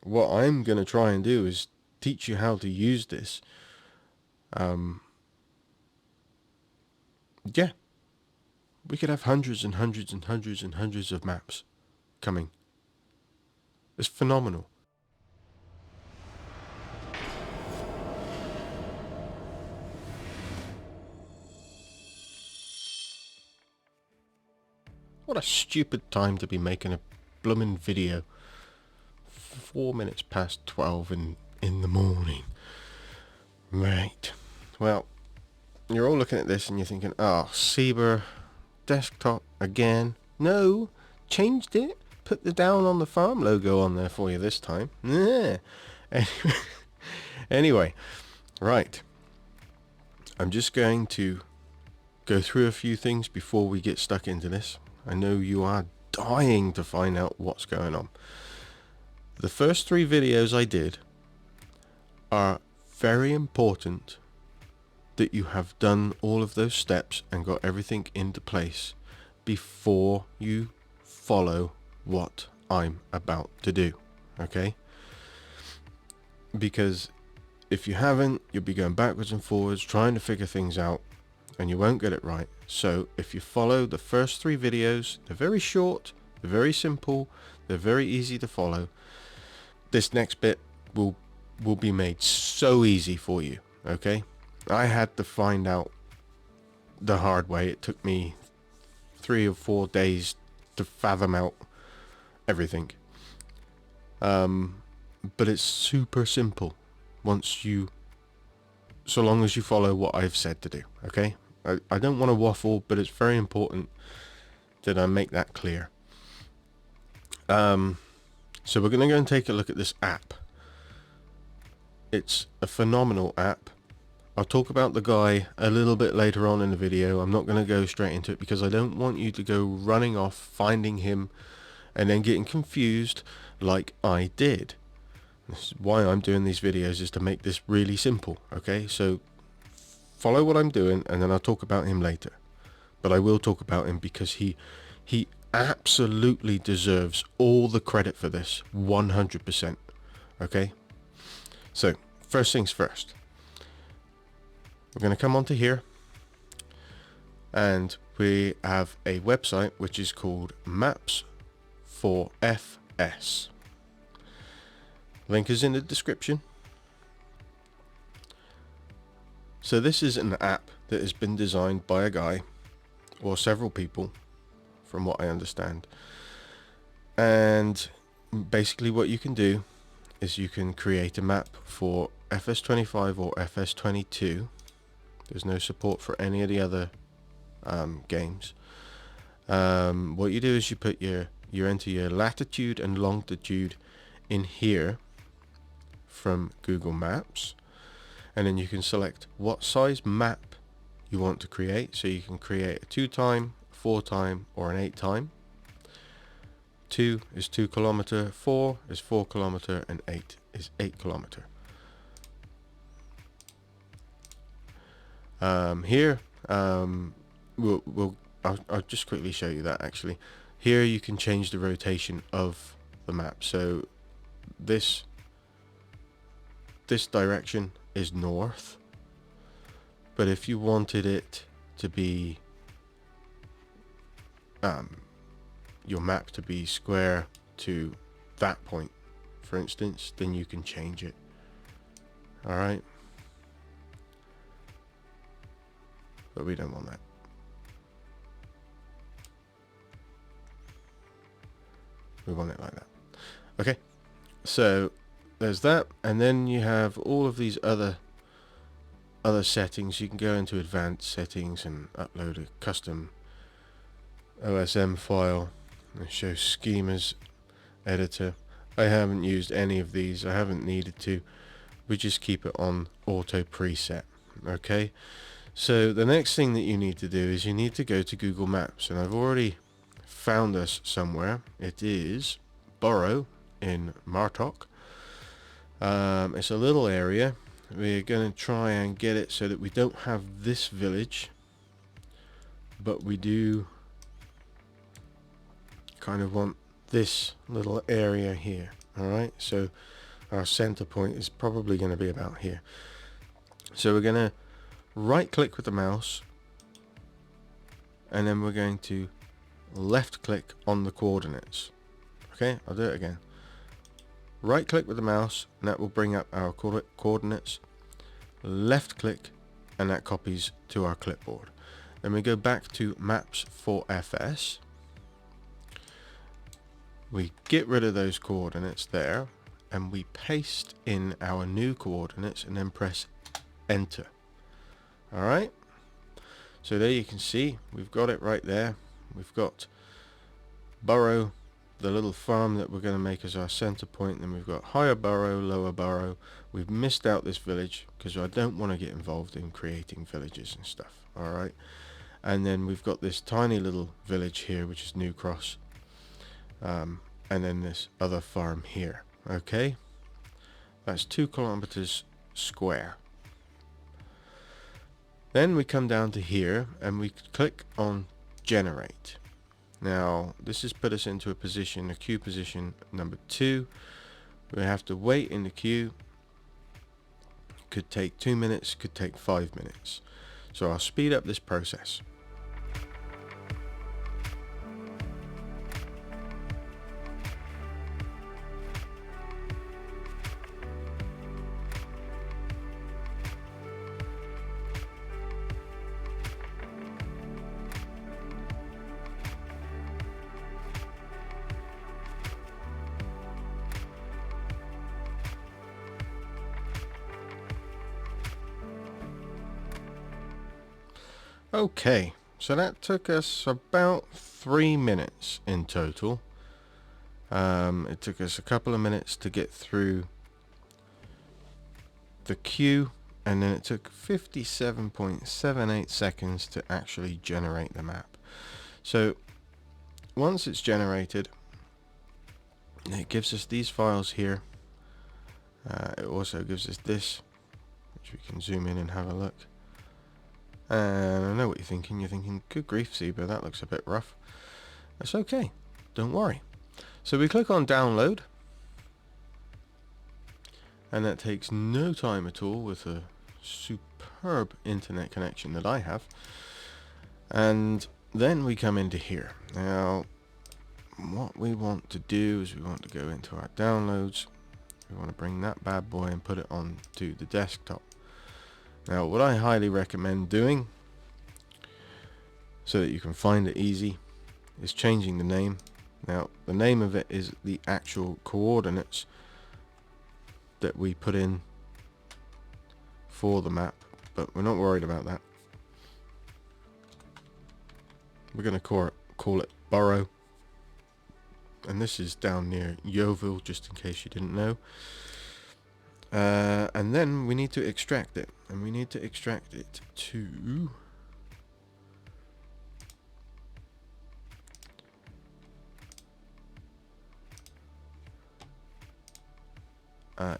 what I'm going to try and do is teach you how to use this. Yeah, we could have hundreds and hundreds and hundreds and hundreds of maps coming. It's phenomenal. What a stupid time to be making a bloomin' video. 4 minutes past 12 in the morning. Right. Well, you're all looking at this and you're thinking, oh, Ceebur, desktop again. No, changed it. Put the Down on the Farm logo on there for you this time. Yeah. Anyway, right. I'm just going to go through a few things before we get stuck into this. I know you are dying to find out what's going on. The first 3 videos I did are very important that you have done all of those steps and got everything into place before you follow what I'm about to do. Okay? Because if you haven't, you'll be going backwards and forwards trying to figure things out and you won't get it right. So if you follow the first 3 videos, they're very short, they're very simple, they're very easy to follow. This next bit will be made so easy for you. Okay? I had to find out the hard way. It took me 3 or 4 days to fathom out everything. But it's super simple so long as you follow what I've said to do. Okay? I don't want to waffle, but it's very important that I make that clear. So we're going to go and take a look at this app. It's a phenomenal app. I'll talk about the guy a little bit later on in the video. I'm not going to go straight into it because I don't want you to go running off, finding him, and then getting confused like I did. This is why I'm doing these videos, is to make this really simple. Okay, so follow what I'm doing and then I'll talk about him later. But I will talk about him because he absolutely deserves all the credit for this, 100%. Okay, so first things first. We're going to come onto here and we have a website which is called Maps for FS. Link is in the description. So this is an app that has been designed by a guy or several people from what I understand. And basically what you can do is you can create a map for FS25 or FS22. There's no support for any of the other games. What you do is you enter your latitude and longitude in here from Google Maps, and then you can select what size map you want to create. So you can create a 2x, 4x, or an 8x. 2 is 2 kilometer, 4 is 4 kilometer, and 8 is 8 kilometer. Here, I'll just quickly show you that actually. Here you can change the rotation of the map. So this direction is north, but if you wanted it to be your map to be square to that point, for instance, then you can change it. All right, but we don't want that. We want it like that. Okay, so there's that, and then you have all of these other settings. You can go into advanced settings and upload a custom OSM file and show schemas editor. I haven't used any of these. I haven't needed to. We just keep it on auto preset. Okay, so the next thing that you need to do is you need to go to Google Maps, and I've already found us somewhere. It is Bauer in Martok. It's a little area. We're going to try and get it so that we don't have this village, but we do kind of want this little area here. Alright, so our center point is probably going to be about here. So we're going to right click with the mouse, and then we're going to left click on the coordinates. Okay, I'll do it again. Right click with the mouse, and that will bring up our coordinates. Left click, and that copies to our clipboard. Then we go back to Maps for FS. We get rid of those coordinates there, and we paste in our new coordinates, and then press enter. Alright, so there you can see we've got it right there. We've got Borough, the little farm that we're going to make as our center point. Then we've got higher Borough, lower Borough. We've missed out this village because I don't want to get involved in creating villages and stuff. Alright, and then we've got this tiny little village here, which is New Cross, and then this other farm here. Okay, that's 2 kilometers square. Then we come down to here and we click on generate. Now this has put us into a position, a queue position number 2. We have to wait in the queue. Could take 2 minutes, could take 5 minutes. So I'll speed up this process. Okay, so that took us about 3 minutes in total. It took us a couple of minutes to get through the queue, and then it took 57.78 seconds to actually generate the map. So once it's generated, it gives us these files here. It also gives us this, which we can zoom in and have a look. And I know what you're thinking. You're thinking, good grief, Ceebur, that looks a bit rough. That's okay. Don't worry. So we click on download. And that takes no time at all with a superb internet connection that I have. And then we come into here. Now, what we want to do is we want to go into our downloads. We want to bring that bad boy and put it onto the desktop. Now, what I highly recommend doing, so that you can find it easy, is changing the name. Now, the name of it is the actual coordinates that we put in for the map, but we're not worried about that. We're going to call it Borough, and this is down near Yeovil, just in case you didn't know. And then we need to extract it, and we need to extract it to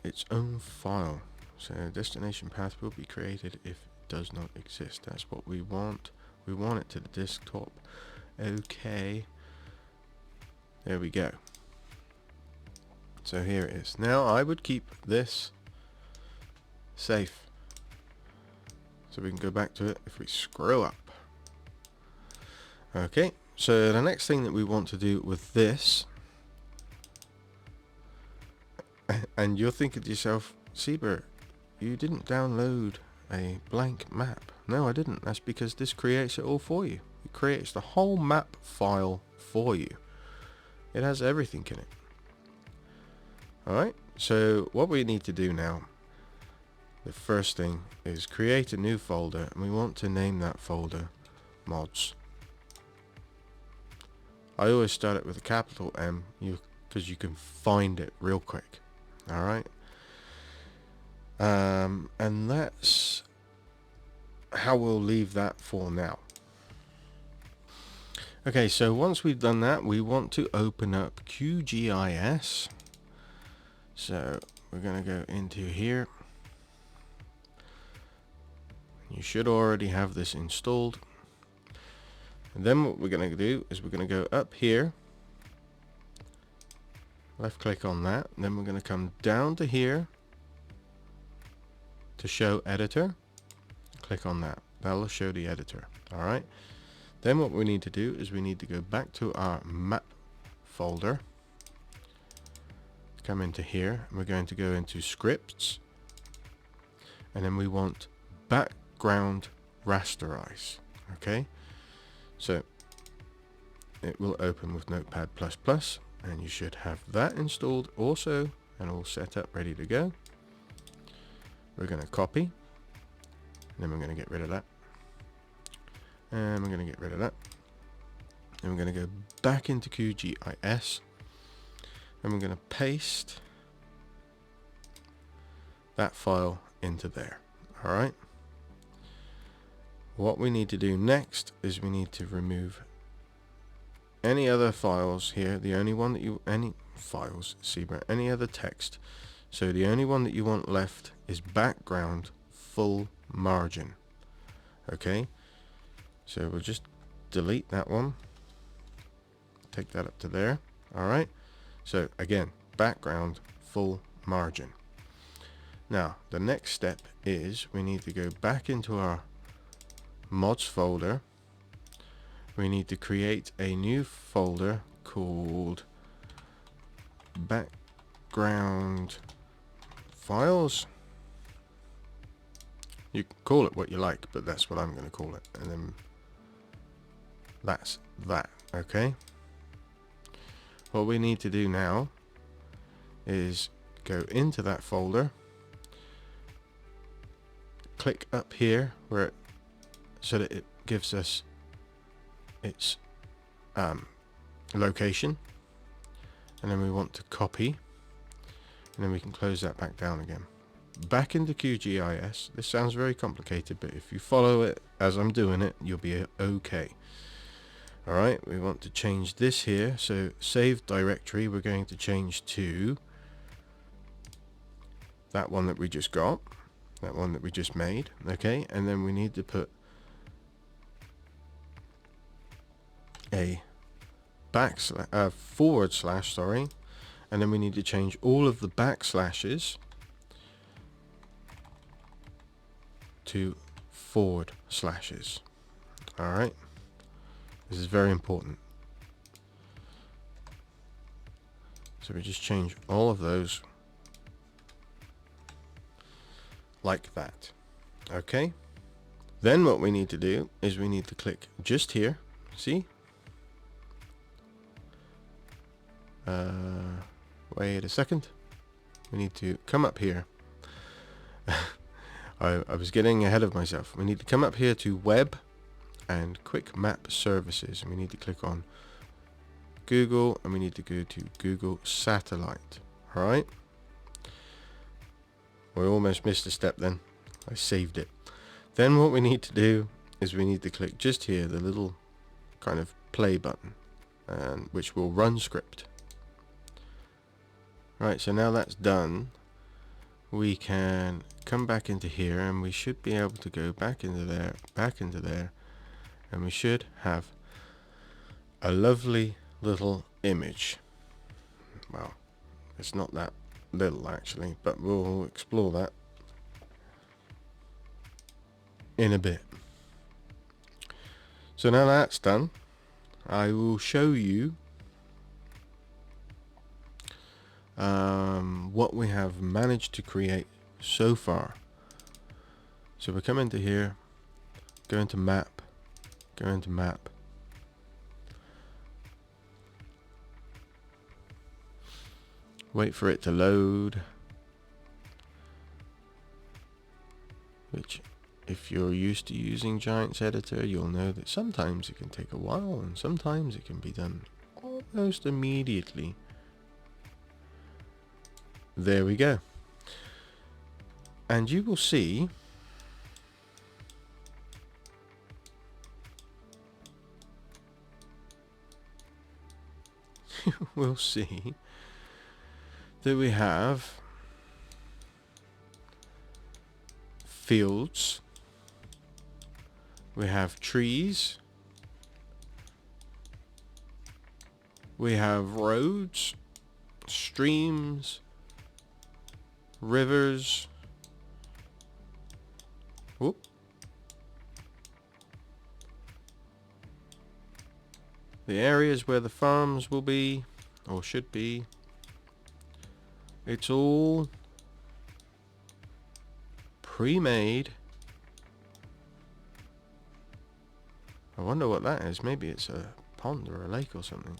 its own file. So destination path will be created if it does not exist. That's what we want. We want it to the desktop. Okay, there we go. So here it is. Now I would keep this safe, so we can go back to it if we screw up. Okay, so the next thing that we want to do with this, and you're thinking to yourself, Ceebur, you didn't download a blank map. No, I didn't. That's because this creates it all for you. It creates the whole map file for you. It has everything in it. Alright, so what we need to do now, the first thing is create a new folder, and we want to name that folder mods. I always start it with a capital M, because you can find it real quick. Alright, and that's how we'll leave that for now. Okay, so once we've done that, we want to open up QGIS. So we're going to go into here. You should already have this installed. And then what we're going to do is we're going to go up here. left click on that, and then we're going to come down to here to show editor. Click on that. That'll show the editor. Alright. Then what we need to do is we need to go back to our map folder. Come into here, and we're going to go into scripts, and then we want background rasterize. Okay, so it will open with Notepad++, and you should have that installed also and all set up, ready to go. We're going to copy, and then we're going to get rid of that, and we're going to get rid of that, and we're going to go back into QGIS, and we're going to paste that file into there. Alright, what we need to do next is we need to remove any other files here. The only one that any files, Ceebur, any other text. So the only one that you want left is background full margin. Okay, so we'll just delete that one, take that up to there. Alright, so again, background full margin. Now the next step is we need to go back into our mods folder. We need to create a new folder called background files. You can call it what you like, but that's what I'm going to call it, and then that's that. Okay, what we need to do now is go into that folder, click up here where it, so that it gives us its location, and then we want to copy, and then we can close that back down again. Back into QGIS. This sounds very complicated, but if you follow it as I'm doing it, you'll be okay. Alright, we want to change this here, so save directory we're going to change to that one that we just got, that one that we just made. Okay, and then we need to put a forward slash, sorry, and then we need to change all of the backslashes to forward slashes. Alright, this is very important. So we just change all of those like that. Okay, then what we need to do is we need to click just here, see, wait a second, we need to come up here. I was getting ahead of myself. We need to come up here to web and quick map services, and we need to click on Google, and we need to go to Google Satellite. Alright, we almost missed a step then. I saved it. Then what we need to do is we need to click just here, the little kind of play button, and which will run script. Right, so now that's done, we can come back into here, and we should be able to go back into there, and we should have a lovely little image. Well, it's not that little actually, but we'll explore that in a bit. So now that's done, I will show you what we have managed to create so far. So we come into here, go into map, wait for it to load, which if you're used to using Giants Editor, you'll know that sometimes it can take a while and sometimes it can be done almost immediately. There we go. And you will see we'll see that we have fields, we have trees, we have roads, streams, rivers. Whoop. The areas where the farms will be, or should be. It's all pre-made. I wonder what that is. Maybe it's a pond or a lake or something.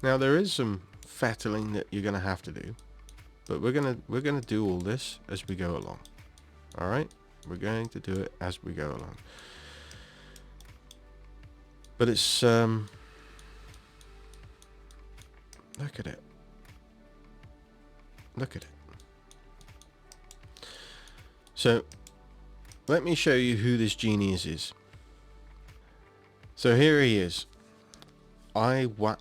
Now there is some fettling that you're gonna have to do, but we're gonna do all this as we go along. All right, we're going to do it as we go along. But it's look at it. Look at it. So let me show you who this genius is. So here he is. Iwatkot.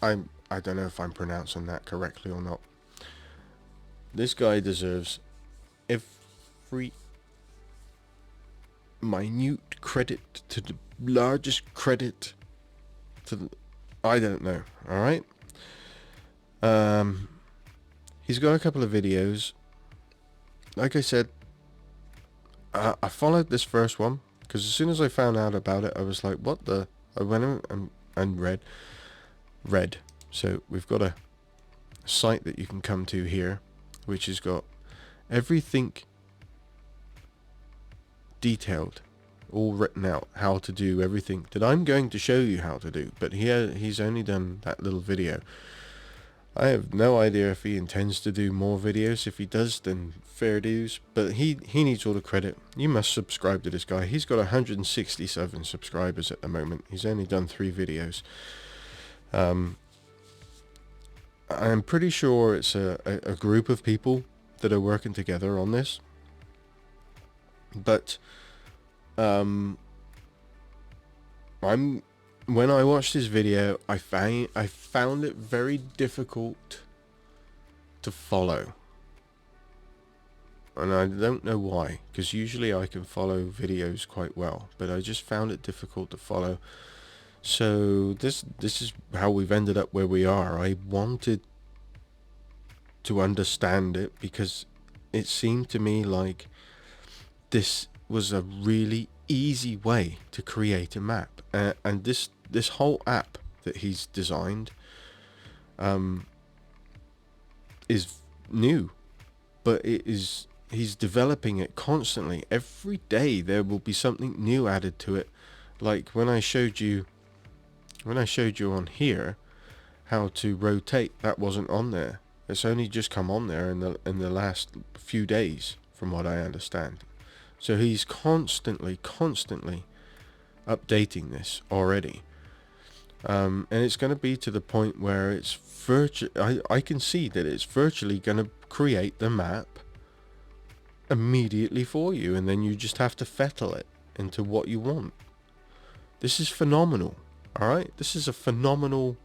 I don't know if I'm pronouncing that correctly or not. This guy deserves every minute credit to the largest credit to the, I don't know. All right. He's got a couple of videos. Like I said, I followed this first one because as soon as I found out about it, I was like, what the? I went and read. So we've got a site that you can come to here, which has got everything detailed, all written out, how to do everything that I'm going to show you how to do. But he's only done that little video. I have no idea if he intends to do more videos. If he does, then fair dues. But he needs all the credit. You must subscribe to this guy. He's got 167 subscribers at the moment. He's only done 3 videos. I'm pretty sure it's a group of people that are working together on this. But when I watched this video, I found it very difficult to follow. And I don't know why, because usually I can follow videos quite well, but I just found it difficult to follow. So this is how we've ended up where we are. I wanted to understand it because it seemed to me like this was a really easy way to create a map, and this whole app that he's designed is new, but he's developing it constantly. Every day there will be something new added to it. Like when I showed you on here how to rotate, that wasn't on there. It's only just come on there in the last few days, from what I understand. So he's constantly updating this already. And it's going to be to the point where it's I can see that it's virtually going to create the map immediately for you, and then you just have to fettle it into what you want. This is phenomenal. All right, this is a phenomenal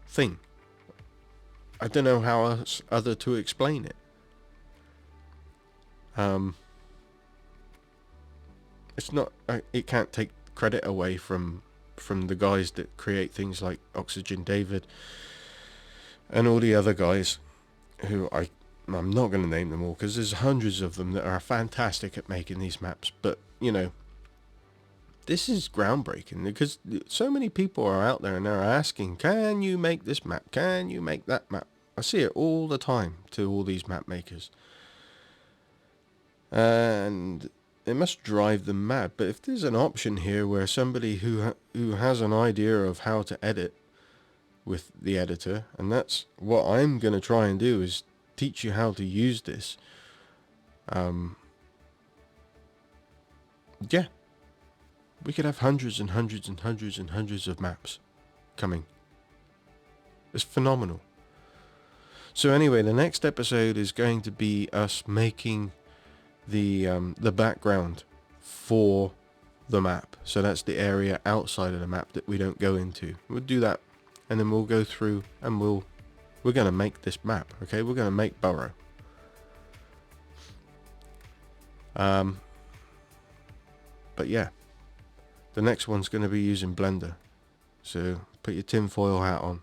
thing. I don't know how else other to explain it. It's not. It can't take credit away from the guys that create things like Oxygen David and all the other guys who I'm not going to name them all because there's hundreds of them that are fantastic at making these maps. But you know, this is groundbreaking because so many people are out there and they're asking, can you make this map? Can you make that map? I see it all the time to all these map makers. And it must drive them mad. But if there's an option here where somebody who has an idea of how to edit with the editor, and that's what I'm going to try and do, is teach you how to use this. Yeah. We could have hundreds and hundreds and hundreds and hundreds of maps coming. It's phenomenal. So anyway, the next episode is going to be us making the background for the map. So that's the area outside of the map that we don't go into. We'll do that, and then we'll go through and we're going to make this map. Okay, we're going to make Bauer. But yeah, the next one's going to be using Blender. So Put your tinfoil hat on.